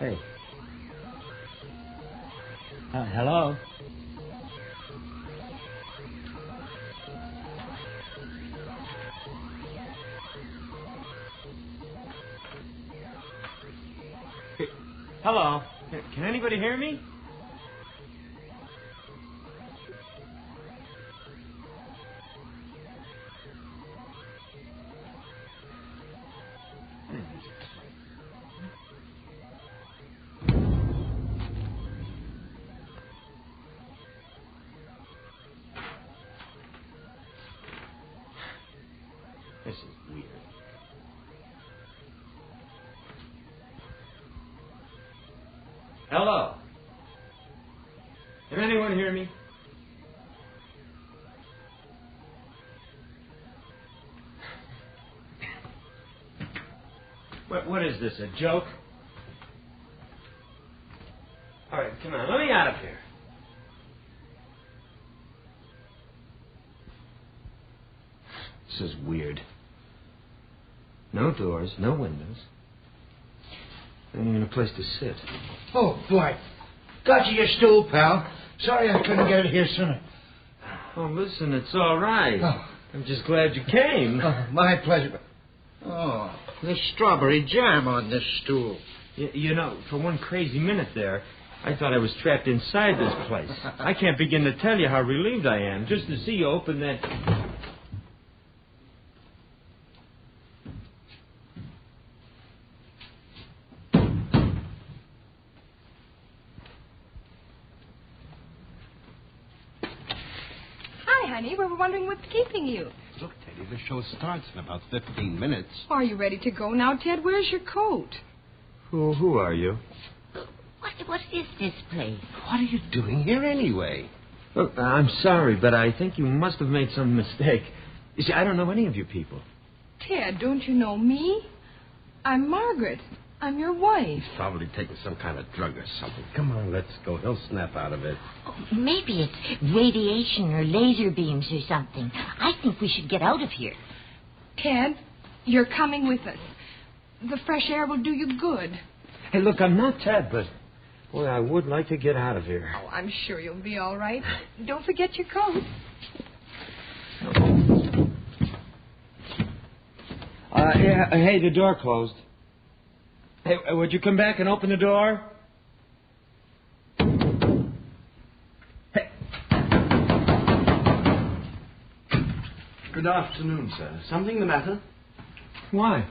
Hey. Hello? Hello? Can anybody hear me? This is weird. Hello? Can anyone hear me? What is this, a joke? All right, come on, let me out of here. This is weird. No doors, no windows. Not even a place to sit. Oh, boy. Got you your stool, pal. Sorry I couldn't get it here sooner. Oh, listen, it's all right. Oh. I'm just glad you came. Oh, my pleasure. Oh, there's strawberry jam on this stool. You know, for one crazy minute there, I thought I was trapped inside this place. I can't begin to tell you how relieved I am just to see you open that... Honey, we were wondering what's keeping you. Look, Teddy, the show starts in about 15 minutes. Are you ready to go now, Ted? Where's your coat? Who are you? What is this place? What are you doing here anyway? Look, I'm sorry, but I think you must have made some mistake. You see, I don't know any of you people. Ted, don't you know me? I'm Margaret. I'm your wife. He's probably taking some kind of drug or something. Come on, let's go. He'll snap out of it. Oh, maybe it's radiation or laser beams or something. I think we should get out of here. Ted, you're coming with us. The fresh air will do you good. Hey, look, I'm not Ted, but... Boy, I would like to get out of here. Oh, I'm sure you'll be all right. Don't forget your coat. Hey, the door closed. Hey, would you come back and open the door? Hey. Good afternoon, sir. Something the matter? Why?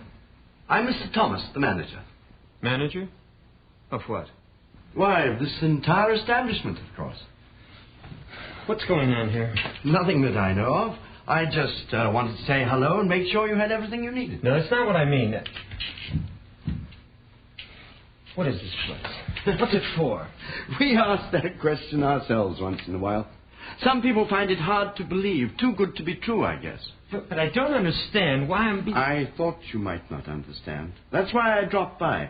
I'm Mr. Thomas, the manager. Manager? Of what? Why, of this entire establishment, of course. What's going on here? Nothing that I know of. I just wanted to say hello and make sure you had everything you needed. No, that's not what I mean. What is this place? What's it for? We ask that question ourselves once in a while. Some people find it hard to believe, too good to be true, I guess. But I don't understand why I'm being... I thought you might not understand. That's why I dropped by.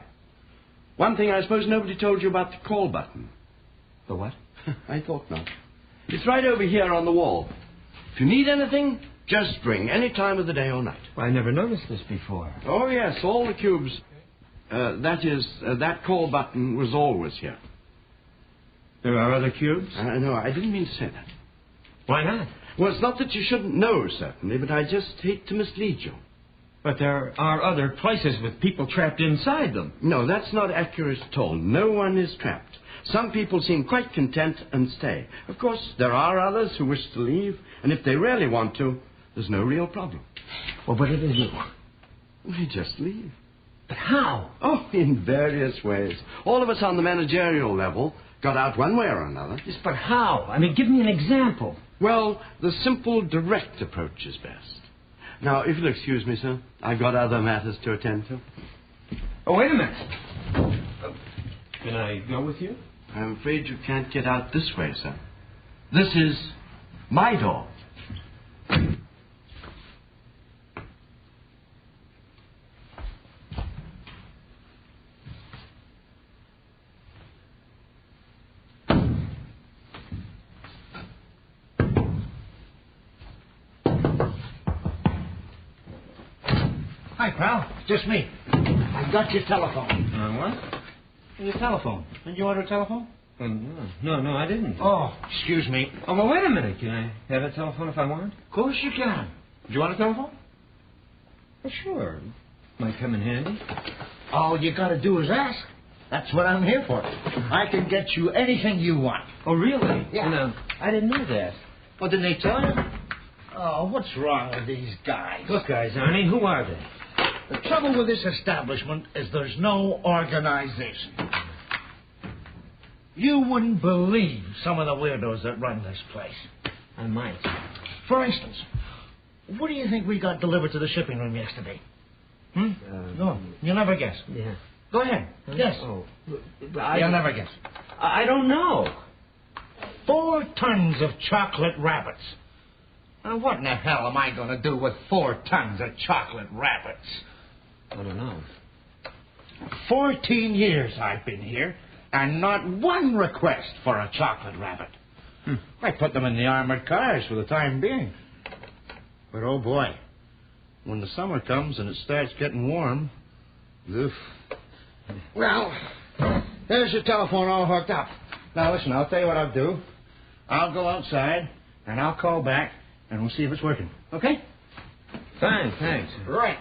One thing I suppose nobody told you about the call button. The what? I thought not. It's right over here on the wall. If you need anything, just ring any time of the day or night. Well, I never noticed this before. Oh, yes, all the cubes. That call button was always here. There are other cubes? No, I didn't mean to say that. Why not? Well, it's not that you shouldn't know, certainly, but I just hate to mislead you. But there are other places with people trapped inside them. No, that's not accurate at all. No one is trapped. Some people seem quite content and stay. Of course, there are others who wish to leave, and if they really want to, there's no real problem. Well, what do they do? We just leave. But how? Oh, in various ways. All of us on the managerial level got out one way or another. Yes, but how? I mean, give me an example. Well, the simple, direct approach is best. Now, if you'll excuse me, sir, I've got other matters to attend to. Oh, wait a minute. Can I go with you? I'm afraid you can't get out this way, sir. This is my door. Hi, pal. Just me. I got your telephone. What? Your telephone. Did you order a telephone? No, I didn't. Oh, excuse me. Oh, well, wait a minute. Can I have a telephone if I want? Of course you can. Do you want a telephone? Well, sure. Might come in handy. All you gotta do is ask. That's what I'm here for. I can get you anything you want. Oh, really? Yeah. No, I didn't know that. Well, didn't they tell you? Oh, what's wrong with these guys? What guys, Arnie? Who are they? The trouble with this establishment is there's no organization. You wouldn't believe some of the weirdos that run this place. I might. For instance, what do you think we got delivered to the shipping room yesterday? No, you'll never guess. Yeah. Go ahead, guess. Oh, You'll never guess. I don't know. 4 tons of chocolate rabbits. Now, what in the hell am I going to do with 4 tons of chocolate rabbits? I don't know. 14 years I've been here, and not one request for a chocolate rabbit. I put them in the armored cars for the time being. But, oh, boy, when the summer comes and it starts getting warm, oof. Well, there's your telephone all hooked up. Now, listen, I'll tell you what I'll do. I'll go outside, and I'll call back, and we'll see if it's working. Okay? Fine, thanks. Right.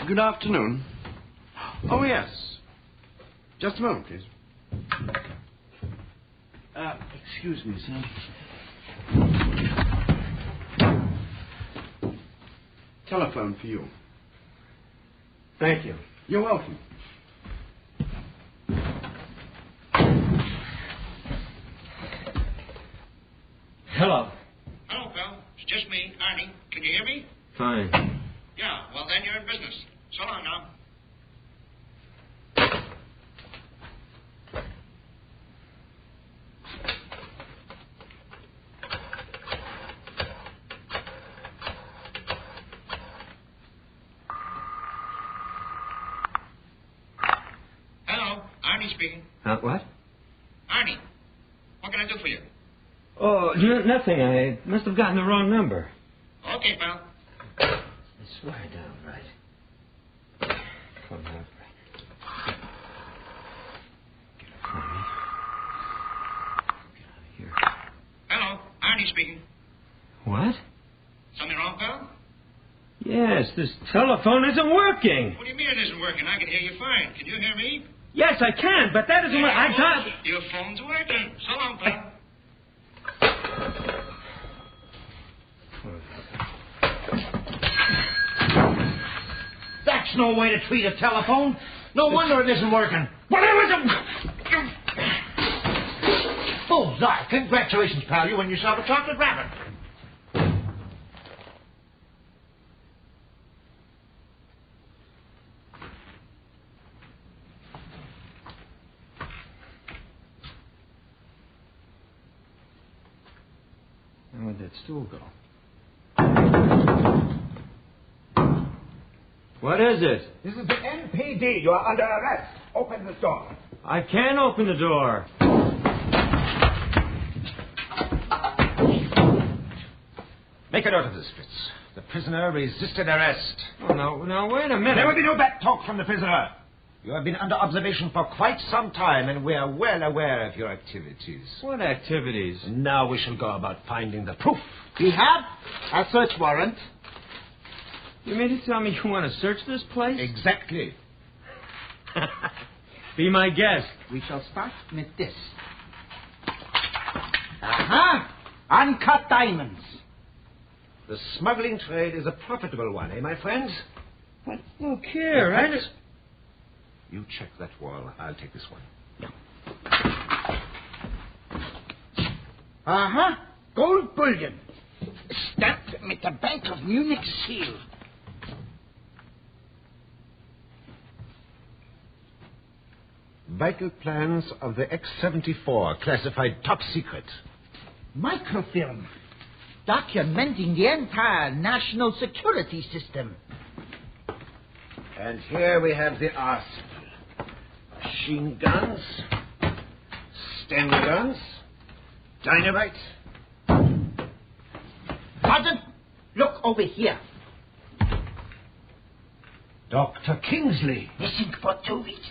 Good afternoon. Oh, yes. Just a moment, please. Excuse me, sir. Telephone for you. Thank you. You're welcome. Hello. Hello, pal. It's just me, Arnie. Can you hear me? Fine. Yeah, well, then you're in business. So long now. Hello, Arnie speaking. What? Arnie, what can I do for you? Oh, nothing. I must have gotten the wrong number. Okay, pal. I swear down, right. Come on. Get it for me. Get out of here. Hello, Arnie speaking. What? Something wrong, pal? Yes, this telephone isn't working. What do you mean it isn't working? I can hear you fine. Can you hear me? Yes, I can, but that isn't what I got. Your phone's working. So long, pal. That's no way to treat a telephone. No wonder it isn't working. Well, it was a... Bullseye. Congratulations, pal. You won yourself a chocolate rabbit. Where'd that stool go? What is it? This is the NPD. You are under arrest. Open the door. I can't open the door. Make a note of this, Fritz. The prisoner resisted arrest. Oh, now, wait a minute. There will be no back talk from the prisoner. You have been under observation for quite some time, and we are well aware of your activities. What activities? Now we shall go about finding the proof. We have a search warrant. You mean to tell me you want to search this place? Exactly. Be my guest. We shall start with this. Aha! Uncut diamonds. The smuggling trade is a profitable one, eh, my friends? But look here, I just... You check that wall. I'll take this one. Uh-huh. Gold bullion. Stamped with the Bank of Munich seal. Vital plans of the X-74, classified top secret. Microfilm. Documenting the entire national security system. And here we have the arsenal. Machine guns, Sten guns, dynamite. Sergeant, look over here. Dr. Kingsley. Missing for 2 weeks.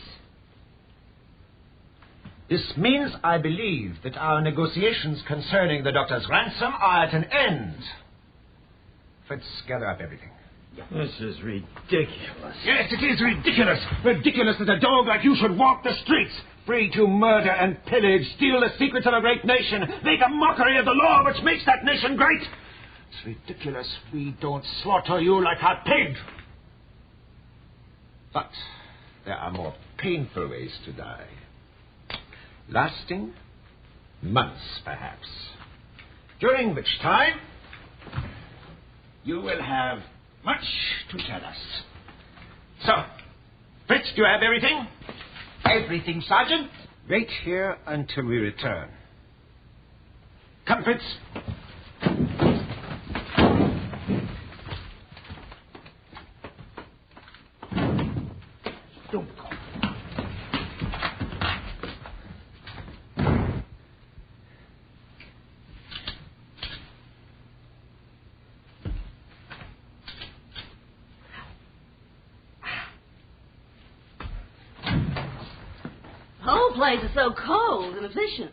This means, I believe, that our negotiations concerning the doctor's ransom are at an end. Fritz, gather up everything. This is ridiculous. Yes, it is ridiculous. Ridiculous that a dog like you should walk the streets, free to murder and pillage, steal the secrets of a great nation, make a mockery of the law which makes that nation great. It's ridiculous we don't slaughter you like a pig. But there are more painful ways to die. Lasting months, perhaps. During which time you will have much to tell us. So, Fritz, do you have everything? Everything, Sergeant. Wait here until we return. Come, Fritz. Don't go. The whole place is so cold and efficient.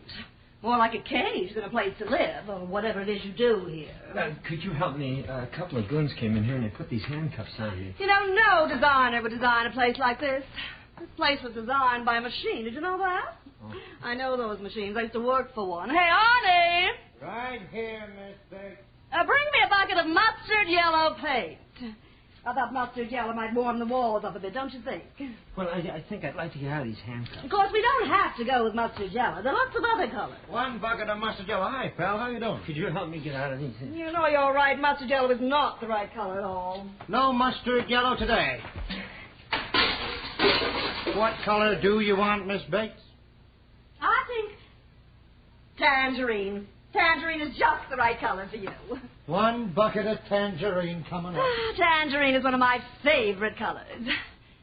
More like a cage than a place to live, or whatever it is you do here. Could you help me? A couple of goons came in here and they put these handcuffs on me. You know, no designer would design a place like this. This place was designed by a machine. Did you know that? Oh. I know those machines. I used to work for one. Hey, Arnie! Right here, Miss Bates. Bring me a bucket of mustard yellow paint. I thought mustard yellow might warm the walls up a bit, don't you think? Well, I think I'd like to get out of these handcuffs. Of course, we don't have to go with mustard yellow. There are lots of other colors. One bucket of mustard yellow. Hi, pal. How you doing? Could you help me get out of these? You know you're right. Mustard yellow is not the right color at all. No mustard yellow today. What color do you want, Miss Bates? I think tangerine. Tangerine is just the right color for you. One bucket of tangerine coming up. Tangerine is one of my favorite colors.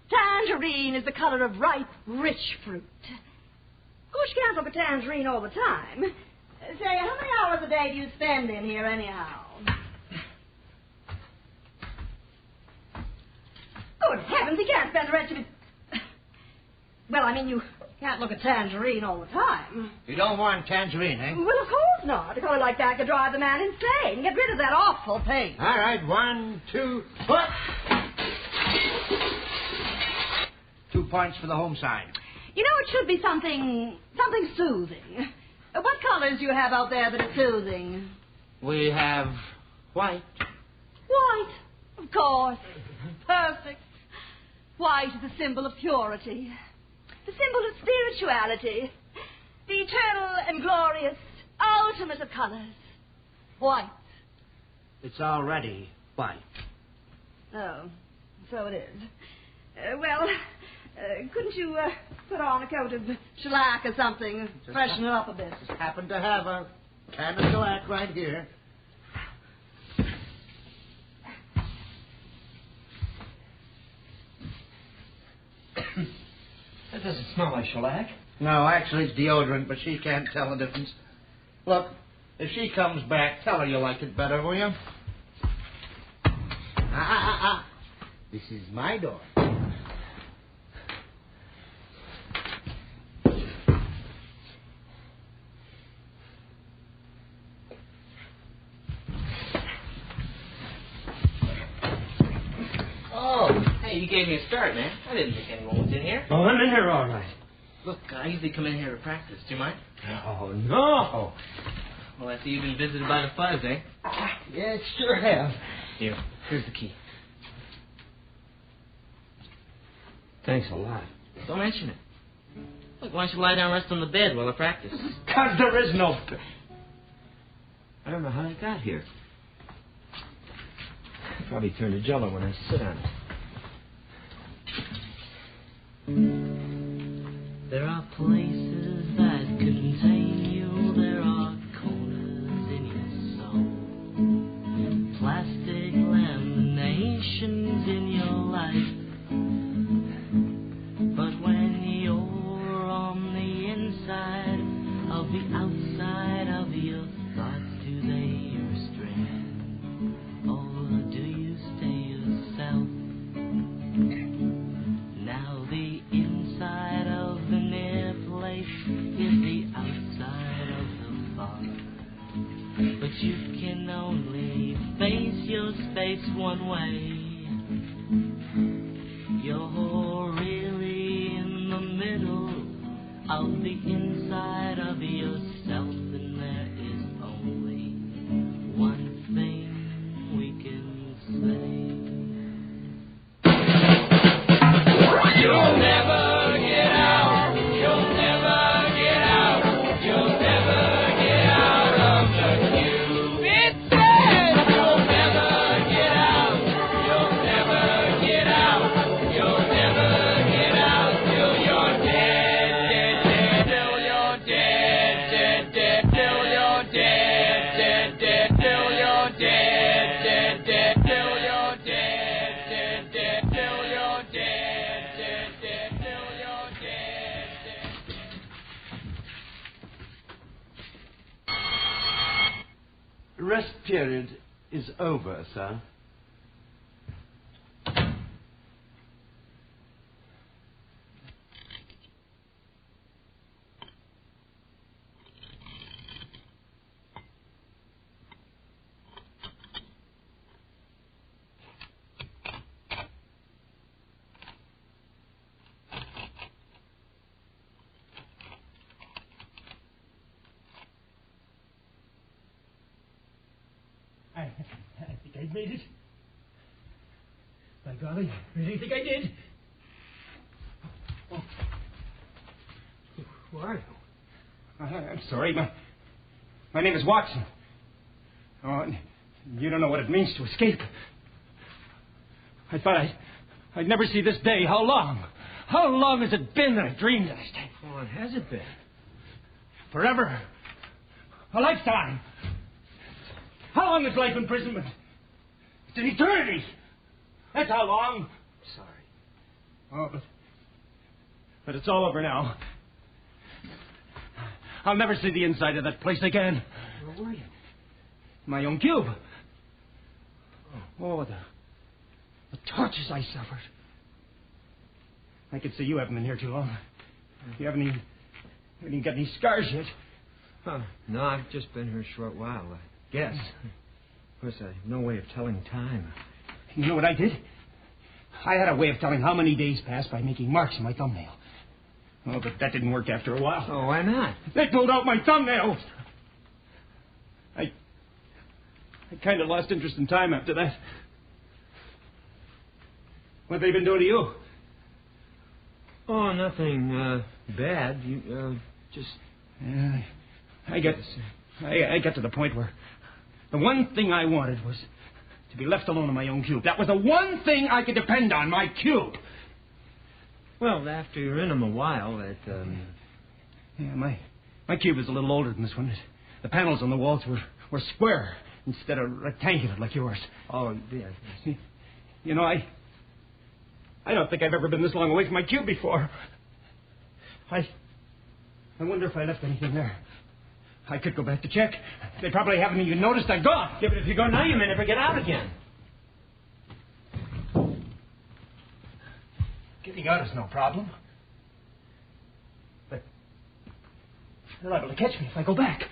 Tangerine is the color of ripe, rich fruit. Of course, you can't look at tangerine all the time. Say, how many hours a day do you spend in here anyhow? Good heavens, he can't spend the rest of his... Well, I mean, you can't look at tangerine all the time. You don't want tangerine, eh? Well, of course not. A color like that could drive the man insane. Get rid of that awful paint. All right, 1, 2, put. 2 points for the home side. You know, it should be something soothing. What colors do you have out there that are soothing? We have white. White, of course. Perfect. White is a symbol of purity. The symbol of spirituality. The eternal and glorious, ultimate of colors. White. It's already white. Oh, so it is. Couldn't you put on a coat of shellac or something, freshen it up a bit? Just happen to have a can of shellac right here. That doesn't smell like shellac. No, actually it's deodorant, but she can't tell the difference. Look, if she comes back, tell her you like it better, will you? This is my door. Hey, you gave me a start, man. I didn't think anyone was in here. Oh, I'm in here all right. Look, I usually come in here to practice. Do you mind? Oh, no. Well, I see you've been visited by the fuzz, eh? Yeah, sure have. Here's the key. Thanks a lot. Don't mention it. Look, why don't you lie down and rest on the bed while I practice? Because there is no... I don't know how it got here. Probably turned to jello when I sit on it. There are places that contain you. There are corners in your soul. Plastic laminations in your life. But when you're on the inside of the outside of your thoughts, do they restrain? Or do you stay yourself? Now the inside of the near place is the outside of the far. But you can only face your space one way. You're really in the middle of the inside of yourself, and there is only one thing we can say. You'll never get out. You'll never get out. You'll never get out of the cube. It's dead. You'll never get out. You'll never get out. You'll never get out till you're dead, dead, dead. Till you're dead, dead, dead. Till you're dead, dead, dead. Till you're dead, dead, dead. Till you're dead, dead, dead. Till you're dead, dead, dead. Till you're dead, dead. Rest period is over, sir. I think I made it. By golly, I really think I did. Oh. Who are you? I'm sorry. My name is Watson. Oh, you don't know what it means to escape. I thought I'd never see this day. How long? How long has it been that I dreamed of this day? How long has it been? Forever. A lifetime. How long is life imprisonment? It's an eternity. That's how long. Sorry. Oh, but it's all over now. I'll never see the inside of that place again. Where were you? My own cube. Oh, the tortures I suffered. I could see you haven't been here too long. You haven't even got any scars yet. Huh. No, I've just been here a short while, I guess. Of course, I have no way of telling time. You know what I did? I had a way of telling how many days passed by making marks in my thumbnail. Oh, but that didn't work after a while. Oh, why not? They pulled out my thumbnails. I kind of lost interest in time after that. What have they been doing to you? Oh, nothing bad. You just... I got to the point where the one thing I wanted was to be left alone in my own cube. That was the one thing I could depend on, my cube. Well, after you're in them a while, that... Yeah, my cube is a little older than this one. The panels on the walls were square instead of rectangular like yours. Oh, yeah. You know, I don't think I've ever been this long away from my cube before. I wonder if I left anything there. I could go back to check. They probably haven't even noticed I've gone. Yeah, but if you go now, you may never get out again. Getting out is no problem. But they're liable to catch me if I go back.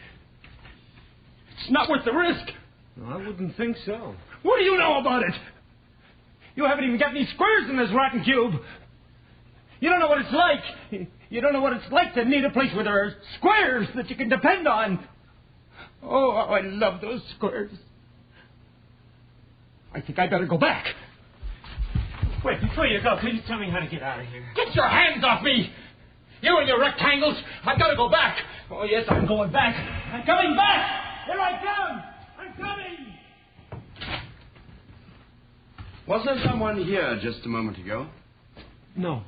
It's not worth the risk. No, I wouldn't think so. What do you know about it? You haven't even got any squares in this rotten cube. You don't know what it's like. You don't know what it's like to need a place where there are squares that you can depend on. Oh, how I love those squares. I think I better go back. Wait, before you go, could you tell me how to get out of here? Get your hands off me! You and your rectangles! I've got to go back! Oh, yes, I'm going back! I'm coming back! Here I come! I'm coming! Was there someone here just a moment ago? No.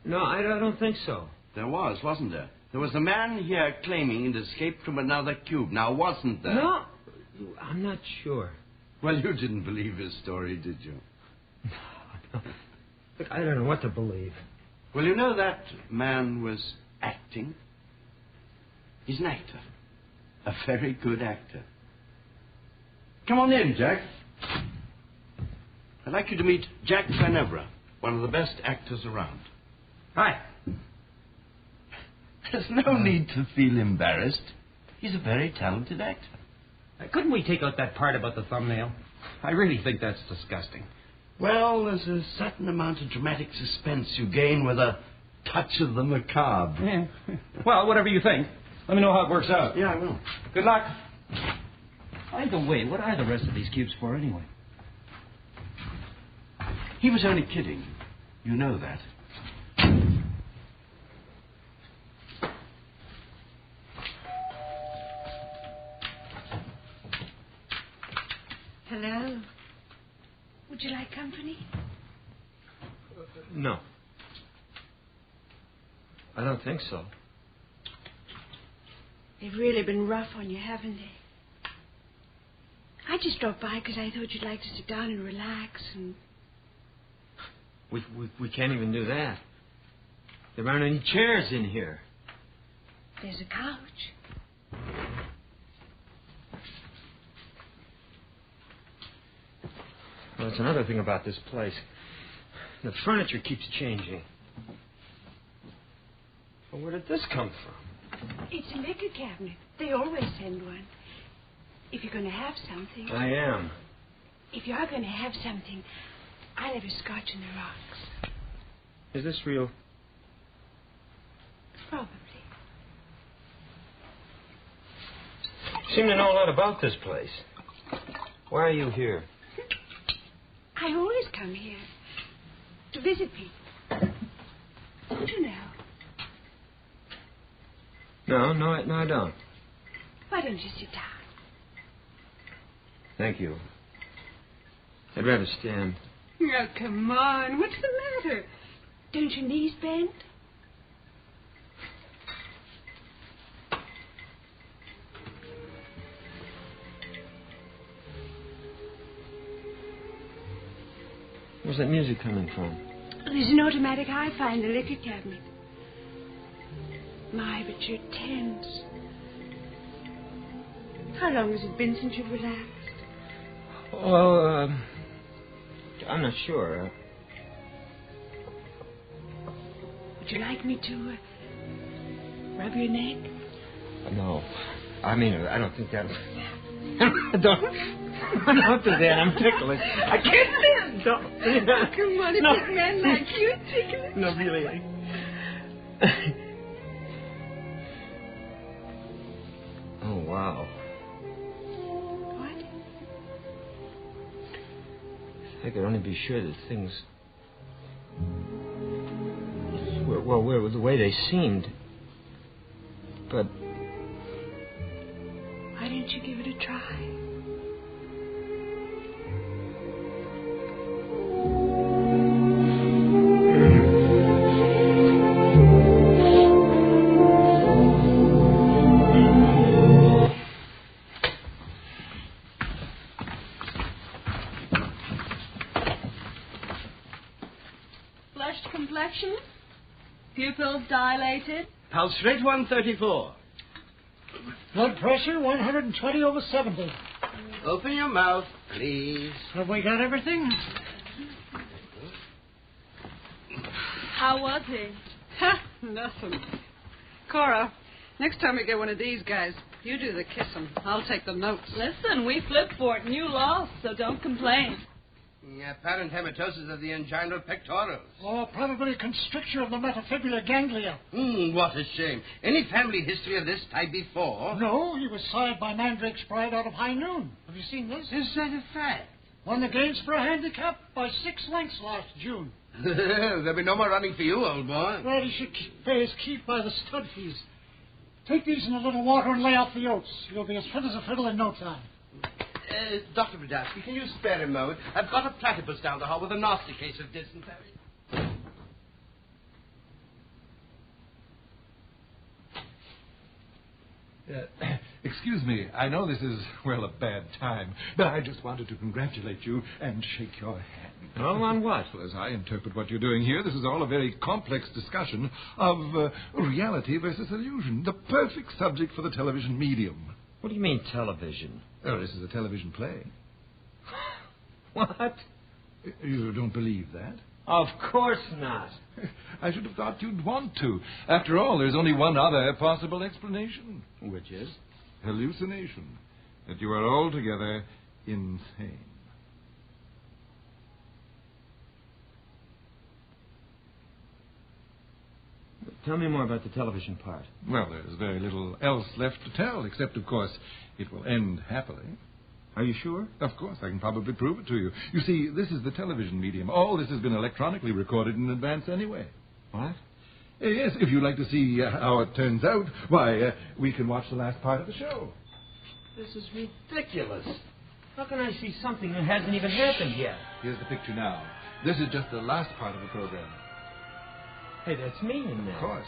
No, I don't think so. There was, wasn't there? There was a man here claiming he'd escaped from another cube. Now, wasn't there? No, I'm not sure. Well, you didn't believe his story, did you? No. Look, I don't know what to believe. Well, you know that man was acting. He's an actor. A very good actor. Come on in, Jack. I'd like you to meet Jack Fenebra, one of the best actors around. Hi. There's no need to feel embarrassed. He's a very talented actor. Couldn't we take out that part about the thumbnail? I really think that's disgusting. Well, there's a certain amount of dramatic suspense you gain with a touch of the macabre. Yeah. Well, whatever you think. Let me know how it works out. Yeah, I will. Good luck. By the way, what are the rest of these cubes for anyway? He was only kidding. You know that. Hello. Would you like company? No. I don't think so. They've really been rough on you, haven't they? I just dropped by because I thought you'd like to sit down and relax and... We can't even do that. There aren't any chairs in here. There's a couch. Well, that's another thing about this place. The furniture keeps changing. Well, where did this come from? It's a liquor cabinet. They always send one. If you're going to have something... I am. If you are going to have something, I'll have a scotch in the rocks. Is this real? Probably. You seem to know a lot about this place. Why are you here? I always come here to visit people. Don't you know? No, I don't. Why don't you sit down? Thank you. I'd rather stand. Oh, come on. What's the matter? Don't your knees bend? Where's that music coming from? There's an automatic hi-fi in the liquor cabinet. My, but you're tense. How long has it been since you've relaxed? Well, I'm not sure. Would you like me to rub your neck? No. I mean, I don't think that'll... Don't do that. I'm ticklish. I can't stand. Don't. Come on, No. it's a man like you ticklish. No, really. Oh, wow. What? If I could only be sure that things were the way they seemed. But Why don't you give it a try? Flushed complexion? Pupils dilated? Pulse rate 134. Blood pressure 120/70. Open your mouth, please. Have we got everything? How was he? Ha! Nothing. Cora, next time we get one of these guys, you do the kissing. I'll take the notes. Listen, we flipped for it and you lost, so don't complain. Apparent hematosis of the inguinal pectorals. Oh, probably constriction of the metaphibular ganglia. What a shame. Any family history of this type before? No, he was sired by Mandrake's Pride out of High Noon. Have you seen this? Is that a fact? Won the Gainsborough Handicap by 6 lengths last June. There'll be no more running for you, old boy. Well, he should pay his keep by the stud fees. Take these in a little water and lay off the oats. You'll be as fit as a fiddle in no time. Dr. Brodowski, can you spare a moment? I've got a platypus down the hall with a nasty case of dysentery. Excuse me, I know this is, well, a bad time, but I just wanted to congratulate you and shake your hand. Oh, on what? Well, as I interpret what you're doing here, this is all a very complex discussion of reality versus illusion, the perfect subject for the television medium. What do you mean, television? Oh, this is a television play. What? You don't believe that? Of course not. I should have thought you'd want to. After all, there's only one other possible explanation. Which is? Hallucination. That you are altogether insane. Tell me more about the television part. Well, there's very little else left to tell, except, of course, it will end happily. Are you sure? Of course, I can probably prove it to you. You see, this is the television medium. All this has been electronically recorded in advance anyway. What? Yes, if you'd like to see how it turns out, why, we can watch the last part of the show. This is ridiculous. How can I see something that hasn't even happened yet? Here's the picture now. This is just the last part of the program. Hey, that's me in there. Of course.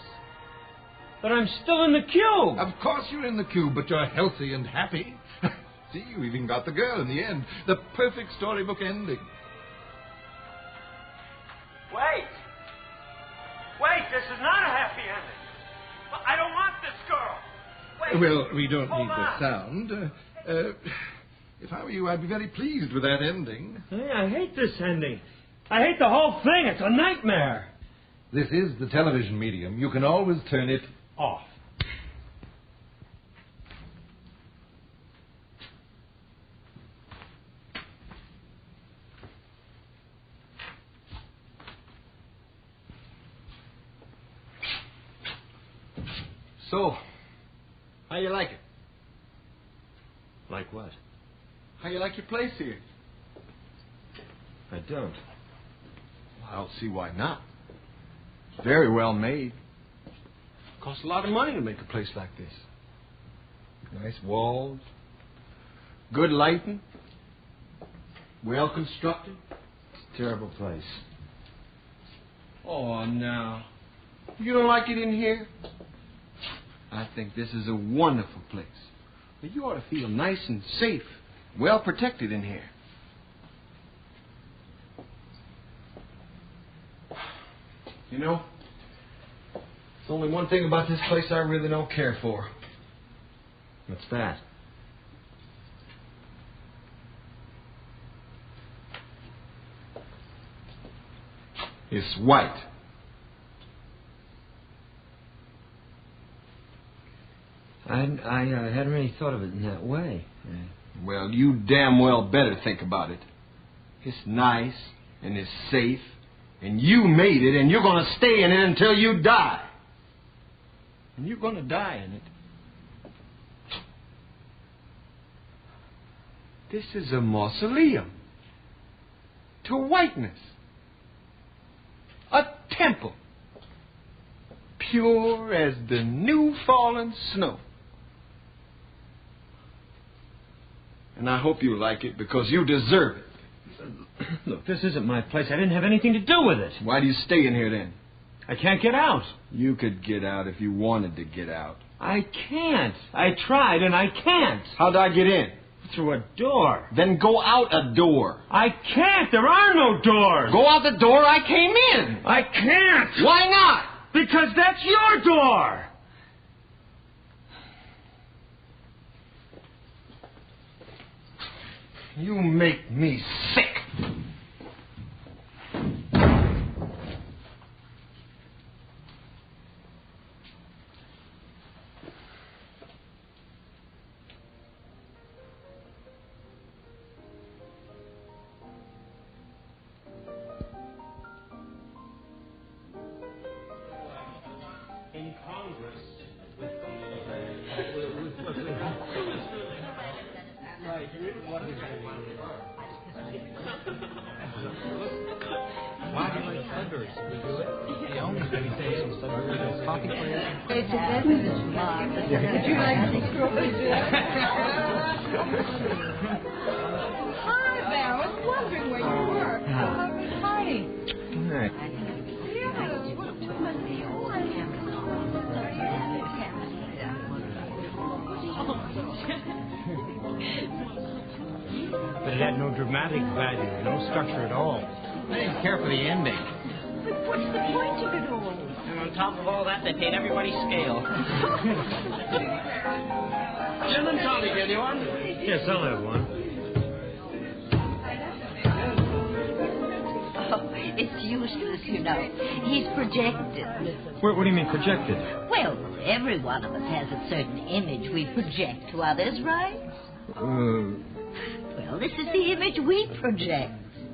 But I'm still in the cube. Of course you're in the cube, but you're healthy and happy. See, you even got the girl in the end. The perfect storybook ending. Wait! Wait, this is not a happy ending. I don't want this girl. Wait. Well, we don't Hold need on. the sound. If I were you, I'd be very pleased with that ending. Hey, I hate this ending. I hate the whole thing. It's a nightmare. This is the television medium. You can always turn it off. So, how you like it? Like what? How you like your place here? I don't. I don't see why not. It's very well made. Costs a lot of money to make a place like this. Nice walls, good lighting, well constructed. It's a terrible place. Oh, no. You don't like it in here? I think this is a wonderful place. But you ought to feel nice and safe, well protected in here. You know, there's only one thing about this place I really don't care for. What's that? It's white. I hadn't really thought of it in that way. Well, you damn well better think about it. It's nice, and it's safe, and you made it, and you're going to stay in it until you die. And you're going to die in it. This is a mausoleum to whiteness. A temple. Pure as the new fallen snow. And I hope you like it because you deserve it. Look, this isn't my place. I didn't have anything to do with it. Why do you stay in here then? I can't get out. You could get out if you wanted to get out. I can't. I tried and I can't. How'd I get in? Through a door. Then go out a door. I can't. There are no doors. Go out the door I came in. I can't. Why not? Because that's your door. You make me sick. In Congress, It's a business lot. Would you like some strawberry jam? Hi, Val. I was wondering where you were. Hi. Good night. But it had no dramatic value, no structure at all. I didn't care for the ending. But what's the point of it all? And on top of all that, they paid everybody's scale. Gin and tonic, anyone? Yes, I'll have one. Oh, it's useless, you know. He's projected. What do you mean projected? Well, every one of us has a certain image we project to others, right? Well, this is the image we project.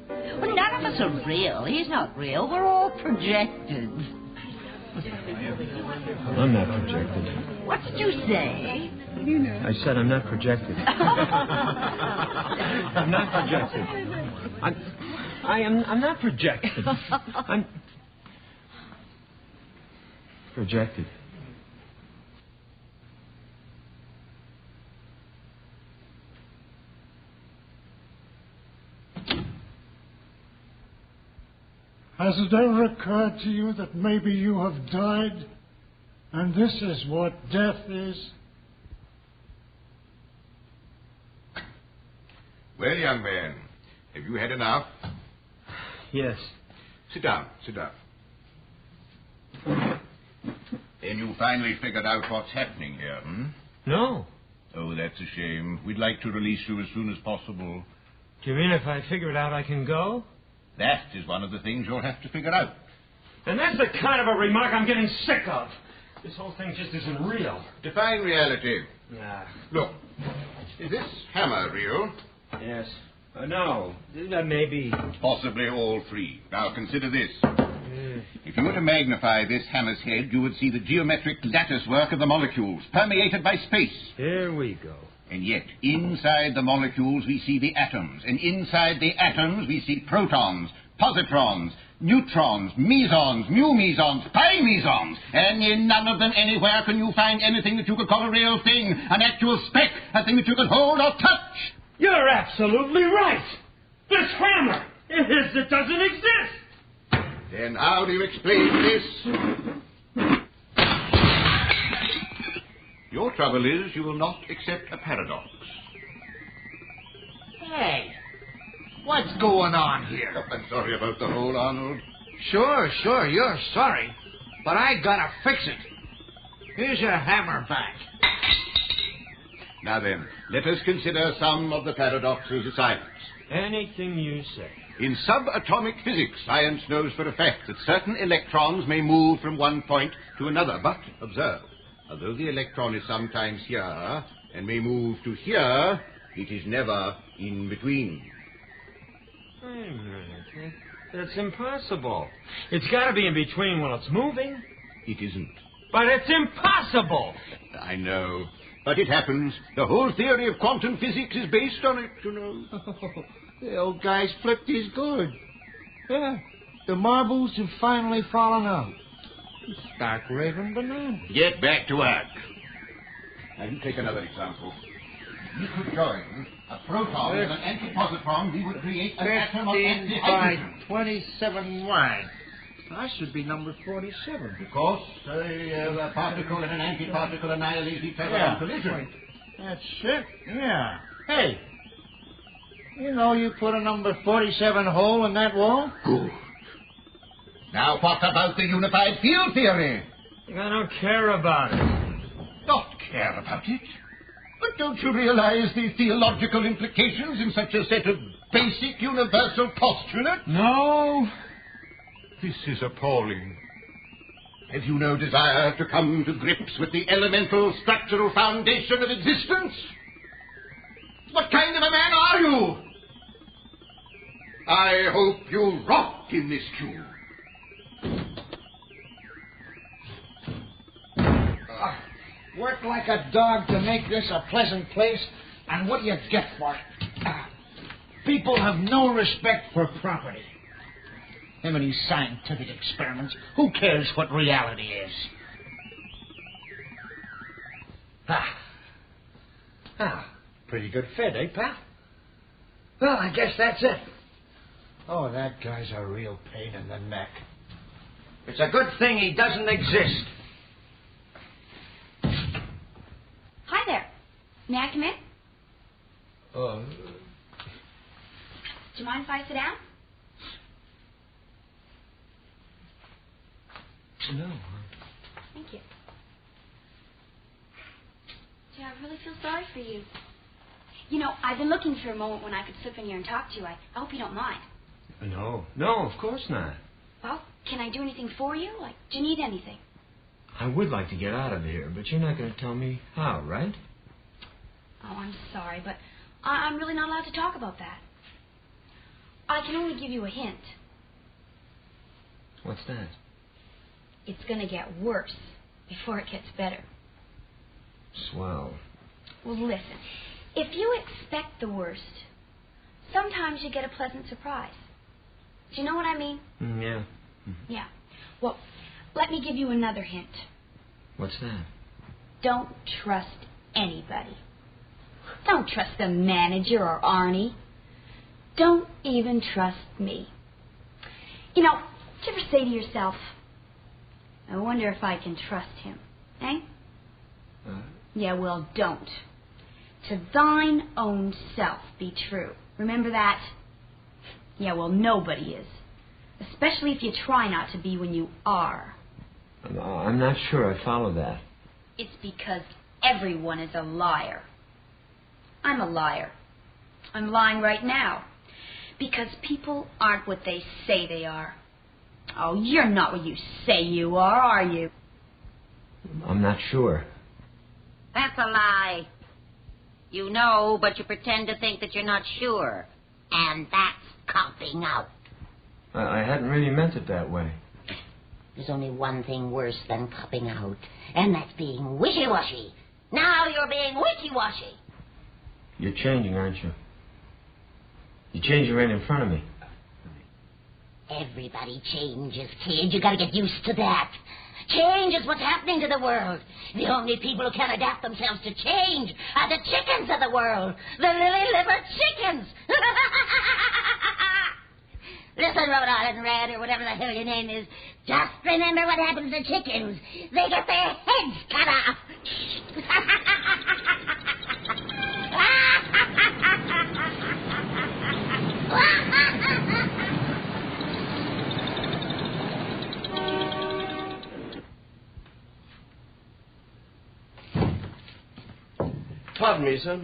Well, none of us are real. He's not real. We're all projected. I'm not projected. What did you say? I said I'm not projected. I'm not projected. I'm not projected. I'm projected. Has it ever occurred to you that maybe you have died, and this is what death is? Well, young man, have you had enough? Yes. Sit down, sit down. Then you finally figured out what's happening here, hmm? No. Oh, that's a shame. We'd like to release you as soon as possible. Do you mean if I figure it out I can go? That is one of the things you'll have to figure out. And that's the kind of a remark I'm getting sick of. This whole thing just isn't real. Define reality. Nah. Look, is this hammer real? Yes. No. Maybe. Possibly all three. Now consider this. If you were to magnify this hammer's head, you would see the geometric lattice work of the molecules, permeated by space. Here we go. And yet, inside the molecules, we see the atoms. And inside the atoms, we see protons, positrons, neutrons, mesons, mu mesons, pi mesons. And in none of them anywhere can you find anything that you could call a real thing, an actual speck, a thing that you could hold or touch. You're absolutely right. This hammer, it doesn't exist. Then how do you explain this? Your trouble is you will not accept a paradox. Hey, what's going on here? Oh, I'm sorry about the hole, Arnold. Sure, you're sorry. But I gotta fix it. Here's your hammer back. Now then, let us consider some of the paradoxes of science. Anything you say. In subatomic physics, science knows for a fact that certain electrons may move from one point to another. But, observe, although the electron is sometimes here and may move to here, it is never in between. Wait a minute. That's impossible. It's got to be in between while it's moving. It isn't. But it's impossible. I know. But it happens. The whole theory of quantum physics is based on it, you know. The old guy's flipped his good. Yeah, the marbles have finally fallen out. Stark raving banana. Get back to work. Now, you take another example. You could join a proton with an antipositron. We would create an atom of antihydrogen. 27 wide. I should be number 47. Because a particle and an antiparticle annihilate each other on collision. That's it, yeah. Hey, you know you put a number 47 hole in that wall? Good. Now, what about the unified field theory? I don't care about it. Not care about it? But don't you realize the theological implications in such a set of basic universal postulates? No. This is appalling. Have you no desire to come to grips with the elemental structural foundation of existence? What kind of a man are you? I hope you rot in this cube. Work like a dog to make this a pleasant place, and what do you get for it? People have no respect for property. Him and his scientific experiments. Who cares what reality is? Pretty good fit, eh, Pat? Well, I guess that's it. Oh, that guy's a real pain in the neck. It's a good thing he doesn't exist. Hi there. May I come in? Do you mind if I sit down? No. Thank you. Gee, I really feel sorry for you. You know, I've been looking for a moment when I could slip in here and talk to you. I hope you don't mind. No, of course not. Well, can I do anything for you? Like, do you need anything? I would like to get out of here, but you're not going to tell me how, right? Oh, I'm sorry, but I'm really not allowed to talk about that. I can only give you a hint. What's that? It's going to get worse before it gets better. Swell. Well, listen. If you expect the worst, sometimes you get a pleasant surprise. Do you know what I mean? Yeah. Yeah. Well, let me give you another hint. What's that? Don't trust anybody. Don't trust the manager or Arnie. Don't even trust me. You know, did you ever say to yourself, I wonder if I can trust him? Eh? Yeah, well, don't. To thine own self be true. Remember that? Yeah, well, nobody is. Especially if you try not to be when you are. I'm not sure I follow that. It's because everyone is a liar. I'm a liar. I'm lying right now. Because people aren't what they say they are. Oh, you're not what you say you are you? I'm not sure. That's a lie. You know, but you pretend to think that you're not sure. And that's copping out. I hadn't really meant it that way. There's only one thing worse than copping out, and that's being wishy-washy. Now you're being wishy-washy. You're changing, aren't you? You're changing right in front of me. Everybody changes, kid. You gotta get used to that. Change is what's happening to the world. The only people who can adapt themselves to change are the chickens of the world. The lily-livered chickens. Listen, Rhode Island Red, or whatever the hell your name is. Just remember what happens to chickens. They get their heads cut off. Pardon me, sir.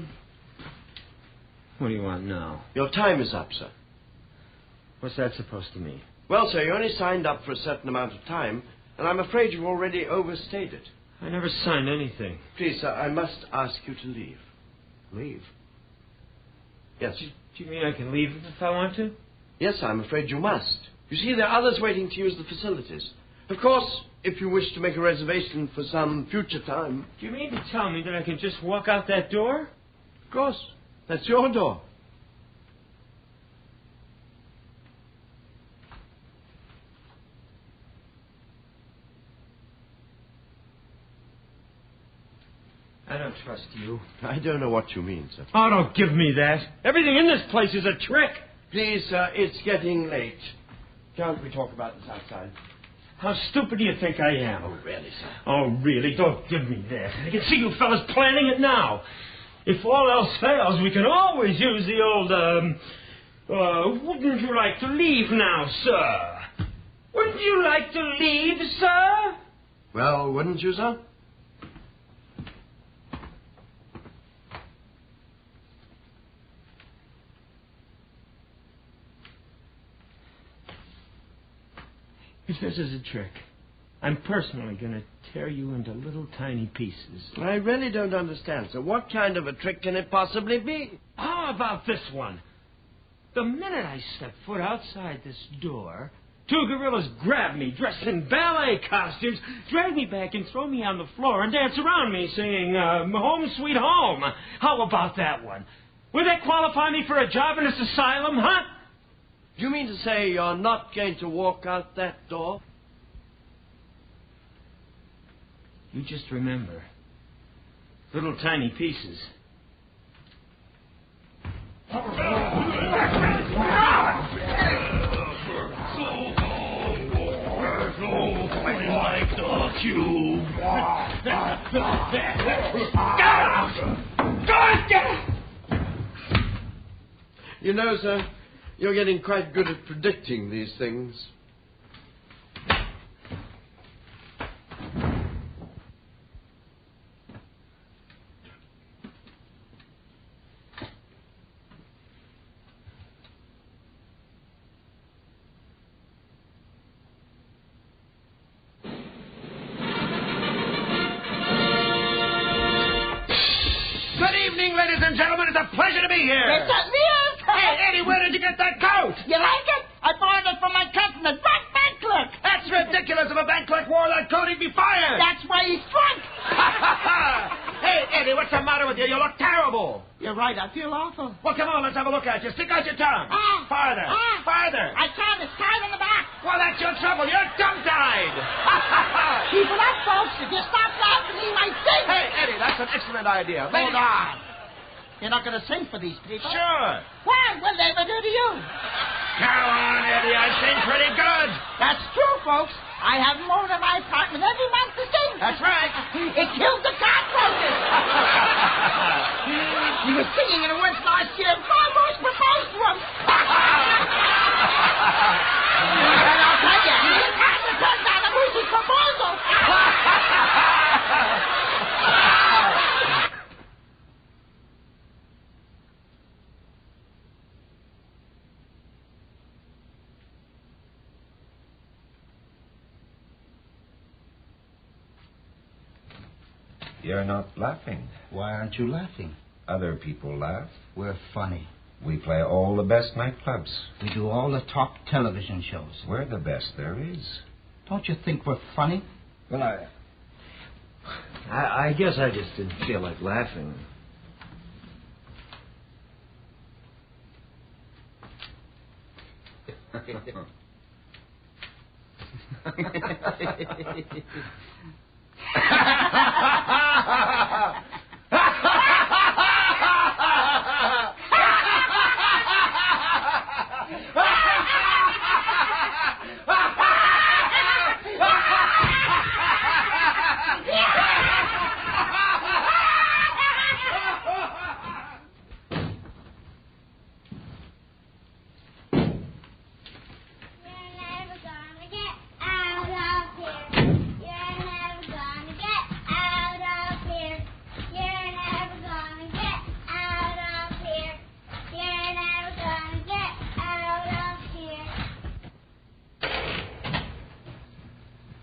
What do you want now? Your time is up, sir. What's that supposed to mean? Well, sir, you only signed up for a certain amount of time, and I'm afraid you've already overstayed it. I never signed anything. Please, sir, I must ask you to leave. Leave? Yes. Do you mean I can leave if I want to? Yes, I'm afraid you must. You see, there are others waiting to use the facilities. Of course, if you wish to make a reservation for some future time. Do you mean to tell me that I can just walk out that door? Of course. That's your door. I don't trust you. I don't know what you mean, sir. Oh, don't give me that. Everything in this place is a trick. Please, sir, it's getting late. Can't we talk about this outside? How stupid do you think I am? Oh, really, sir? Oh, really? Don't give me that. I can see you fellas planning it now. If all else fails, we can always use the old, wouldn't you like to leave now, sir? Wouldn't you like to leave, sir? Well, wouldn't you, sir? If this is a trick, I'm personally going to tear you into little tiny pieces. I really don't understand, sir. What kind of a trick can it possibly be? How about this one? The minute I step foot outside this door, two gorillas grab me, dressed in ballet costumes, drag me back and throw me on the floor and dance around me singing, Home Sweet Home. How about that one? Would that qualify me for a job in this asylum, huh? Do you mean to say you're not going to walk out that door? You just remember. Little tiny pieces. Like the cube. You know, sir, you're getting quite good at predicting these things. Good evening, ladies and gentlemen. It's a pleasure to be here. It certainly is. Hey, Eddie, where did you get that coat? You like it? I borrowed it from my cousin, the drunk bank clerk. That's ridiculous. If a bank clerk wore that coat, he'd be fired. That's why he's drunk. Hey, Eddie, what's the matter with you? You look terrible. You're right. I feel awful. Well, come on, let's have a look at you. Stick out your tongue. Farther. Farther. I can't. It's tied in the back. Well, that's your trouble. You're tongue-tied. Keep it up, folks. If you stop laughing, he might sing. Hey, Eddie, that's an excellent idea. Hold on. You're not going to sing for these people? Sure. Why? What did they ever do to you? Come on, Eddie. I sing pretty good. That's true, folks. I have them over to my apartment every month to sing. That's right. It killed the cockroaches. He was singing in a once last year. Almost proposed to him. And I'll tell you, he had to turn down a music proposal. You're not laughing. Why aren't you laughing? Other people laugh. We're funny. We play all the best nightclubs. We do all the top television shows. We're the best there is. Don't you think we're funny? Well, I guess I just didn't feel like laughing.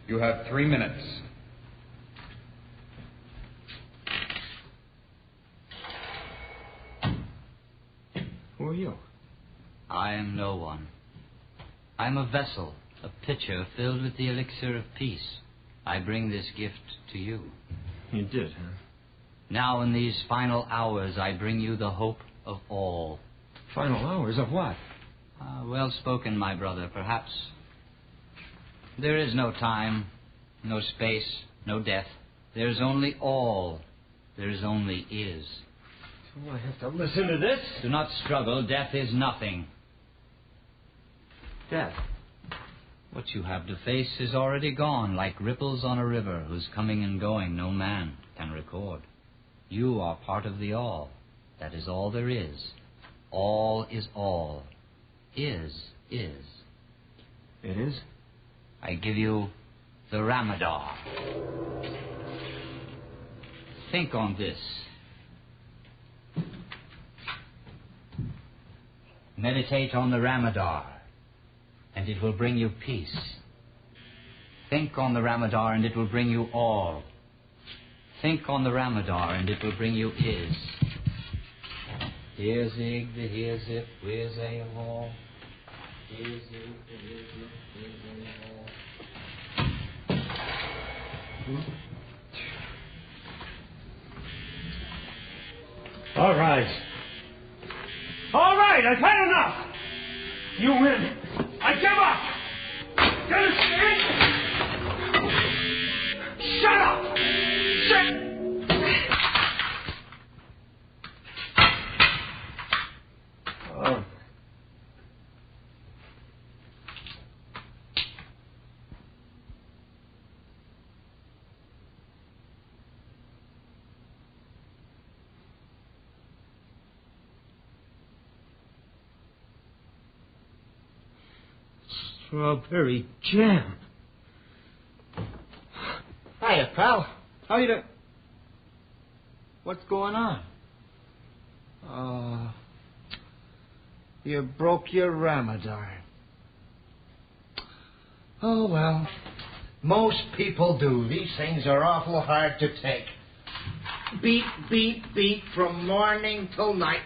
You have 3 minutes. Who are you? I am no one. I am a vessel, a pitcher filled with the elixir of peace. I bring this gift to you. You did, huh? Now in these final hours I bring you the hope of all. Final hours of what? Well spoken, my brother, perhaps. There is no time, no space, no death. There is only all. There is only is. So I have to listen to this? Do not struggle. Death is nothing. Death? What you have to face is already gone, like ripples on a river whose coming and going no man can record. You are part of the all. That is all there is. All is all. Is. It is? I give you the Ramadar. Think on this. Meditate on the Ramadar, and it will bring you peace. Think on the Ramadar, and it will bring you all. Think on the Ramadar, and it will bring you is. Here's Ig, the here's if, where's a all. Here's Ig, the here's if, where's a all. All right. All right, I've had enough. You win. I give up. You understand? Shut up. Oh. Strawberry jam. Hiya, pal. How you doing? What's going on? You broke your Ramadan. Oh, well. Most people do. These things are awful hard to take. Beat, beat, beat from morning till night.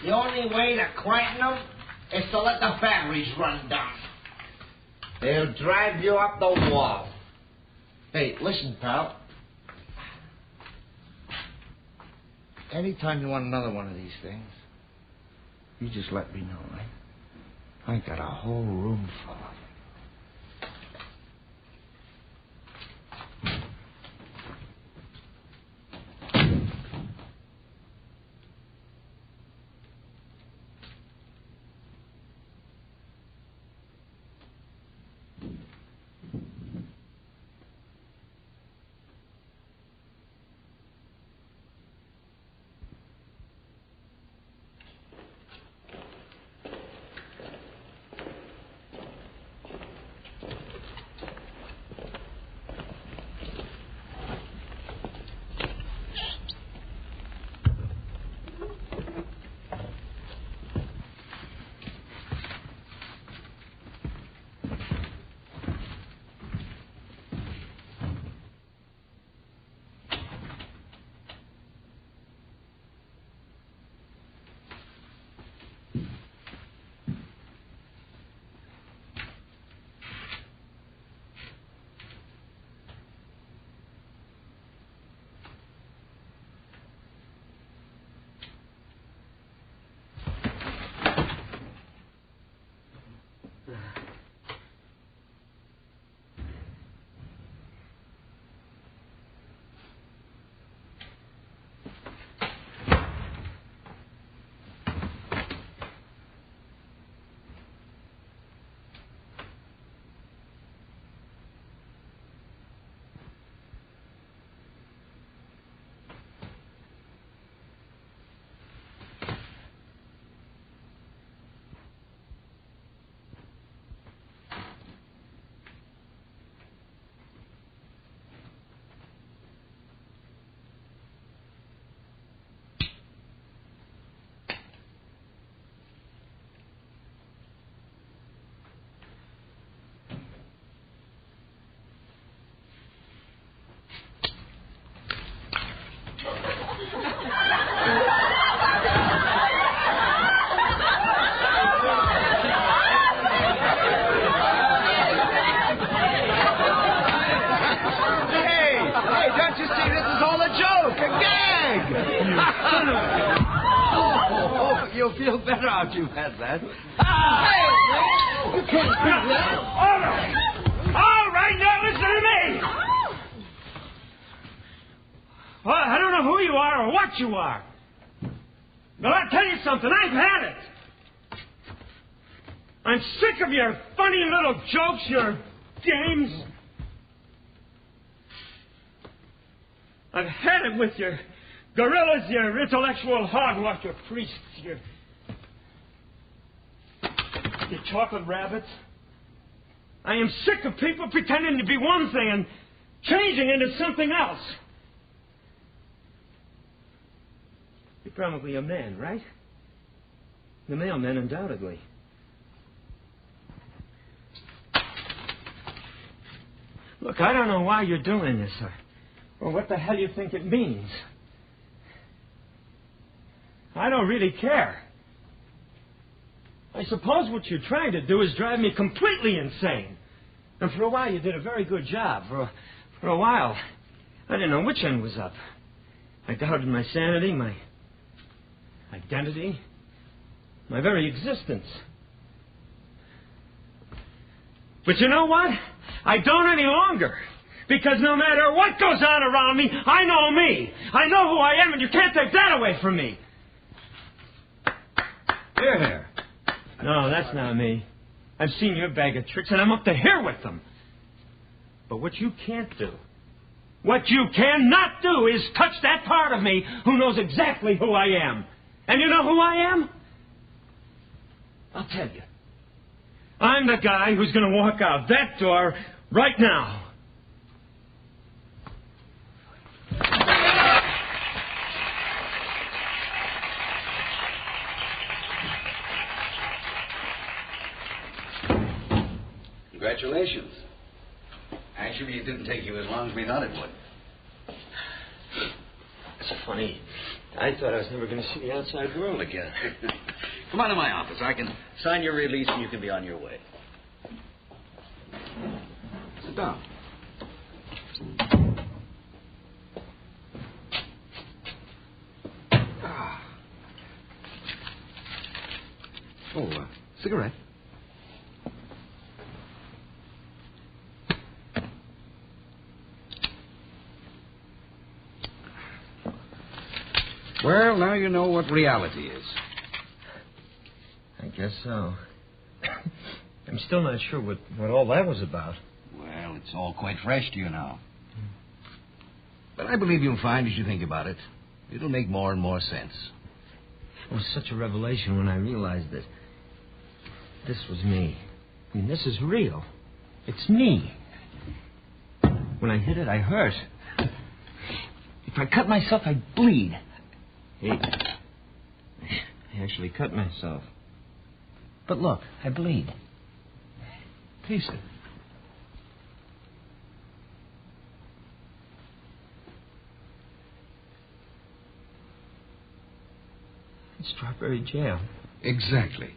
The only way to quieten them is to let the batteries run down. They'll drive you up the wall. Hey, listen, pal. Anytime you want another one of these things, you just let me know, right? I got a whole room full of them. You'll feel better after you've had that. You can't do that. All right, now listen to me. Well, I don't know who you are or what you are. But I'll tell you something. I've had it. I'm sick of your funny little jokes, your games. I've had it with your gorillas, your intellectual hogwash, your priests, your chocolate rabbits. I am sick of people pretending to be one thing and changing into something else. You're probably a man, right? The mailman, undoubtedly. Look, I don't know why you're doing this or what the hell you think it means. I don't really care. I suppose what you're trying to do is drive me completely insane. And for a while you did a very good job. For a while, I didn't know which end was up. I doubted my sanity, my identity, my very existence. But you know what? I don't any longer. Because no matter what goes on around me, I know me. I know who I am, and you can't take that away from me. Here. No, that's not me. I've seen your bag of tricks, and I'm up to here with them. But what you can't do, what you cannot do is touch that part of me who knows exactly who I am. And you know who I am? I'll tell you. I'm the guy who's going to walk out that door right now. Congratulations. Actually, it didn't take you as long as we thought it would. It's funny. I thought I was never going to see the outside world again. Come on to my office. I can sign your release and you can be on your way. Sit down. Oh, cigarette. Well, now you know what reality is. I guess so. I'm still not sure what all that was about. Well, it's all quite fresh to you now. But I believe you'll find as you think about it, it'll make more and more sense. It was such a revelation when I realized that this was me. I mean, this is real. It's me. When I hit it, I hurt. If I cut myself, I'd bleed. Hey, I actually cut myself. But look, I bleed. Taste it. It's strawberry jam. Exactly.